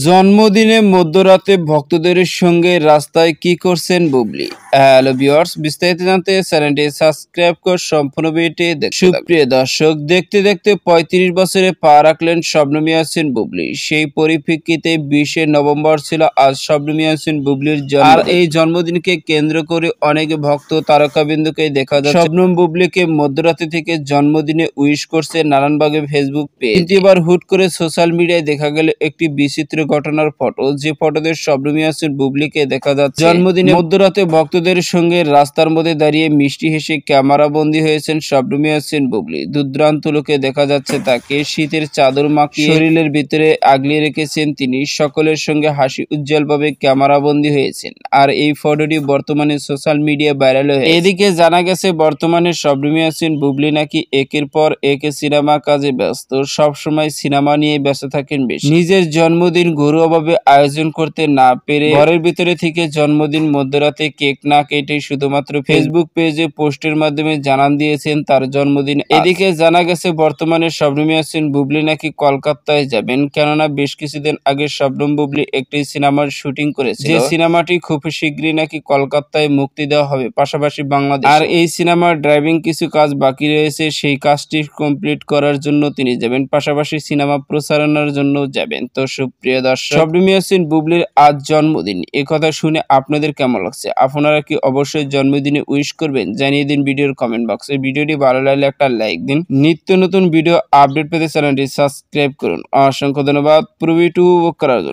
জন্মদিনে মধ্যরাতে ভক্তদের সঙ্গে রাস্তায় কি করছেন বুবলি? হ্যালো ভিউয়ার্স, বিস্তারিত জানতে চ্যানেলটি সাবস্ক্রাইব করে সম্পূর্ণ ভিডিওটি দেখতে থাকুন। সুপ্রিয় দর্শক, দেখতে দেখতে ৩৫ বছরে পা রাখলেন শবনম ইয়াসমিন বুবলি। সেই পরিপ্রেক্ষিতে ২০শে নভেম্বর ছিল আজ শবনম ইয়াসমিন বুবলির জন্মদিন। আর এই জন্মদিনকে কেন্দ্র করে অনেক ভক্ত তারকাবিন্দুকে দেখা যাচ্ছে শবনম বুবলিকে মধ্যরাতে থেকে জন্মদিনে উইশ করছে নারায়ণবাগে ফেসবুক পেজ। কিন্তু এবার হুট করে সোশ্যাল মিডিয়ায় দেখা গেল একটি বিচিত্র ঘটনার ফটো, যে ফটোতে শবনম ইয়াসমিন বুবলিকে দেখা যাচ্ছে জন্মদিনে মধ্যরাতে ভক্তদের সঙ্গে রাস্তার মধ্যে দাঁড়িয়ে মিষ্টি হেসে ক্যামেরা বন্দী হয়েছেন শবনম ইয়াসমিন বুবলি। দুর্দান্ত লোকে দেখা যাচ্ছে তাকে শীতের চাদর মাখিয়ে শরীরের ভিতরে আগলিয়ে রেখেছেন তিনি। সকলের সঙ্গে হাসি উজ্জ্বলভাবে ক্যামেরা বন্দী হয়েছেন। আর এই ফটোটি বর্তমানে সোশ্যাল মিডিয়া ভাইরাল হয়েছে। এদিকে জানা গেছে বর্তমানে শবনম ইয়াসমিন বুবলি নাকি একের পর এক সিনেমা কাজে ব্যস্ত, সবসময় সিনেমা নিয়ে ব্যস্ত থাকেন বেশি। নিজের জন্মদিন ঘরোয়াভাবে আয়োজন করতে না পেরে ঘরের ভিতরে থেকে জন্মদিন মধ্যরাতে কেক না কেটে শুধুমাত্র ফেসবুক পেজে পোস্টের মাধ্যমে জানান দিয়েছেন তার জন্মদিন। এদিকে জানা গেছে বর্তমানে শবনম ইয়াসমিন বুবলি নাকি কলকাতায় যাবেন, কেননা বেশ কিছুদিন আগে শবনম বুবলি একটি সিনেমার শুটিং করেছিল, যে সিনেমাটি খুব শীঘ্রই নাকি কলকাতায় মুক্তি দেওয়া হবে, পাশাপাশি বাংলাদেশ। আর এই সিনেমার ড্রাইভিং কিছু কাজ বাকি রয়েছে, সেই কাজটি কমপ্লিট করার জন্য তিনি যাবেন, পাশাপাশি সিনেমা প্রচারণার জন্য যাবেন। তো সুপ্রিয় দর্শক, শবনম ইয়াসমিন বুবলির আজ জন্মদিন, এ কথা শুনে আপনাদের কেমন লাগছে? আপনারা কি অবশ্যই জন্মদিনে উইশ করবেন? জানিয়ে দিন ভিডিওর কমেন্ট বক্সে। ভিডিওটি ভালো লাগলে একটা লাইক দিন। নিত্য নতুন ভিডিও আপডেট পেতে চ্যানেলটি সাবস্ক্রাইব করুন। অসংখ্য ধন্যবাদ পুরো ভিডিও করার জন্য।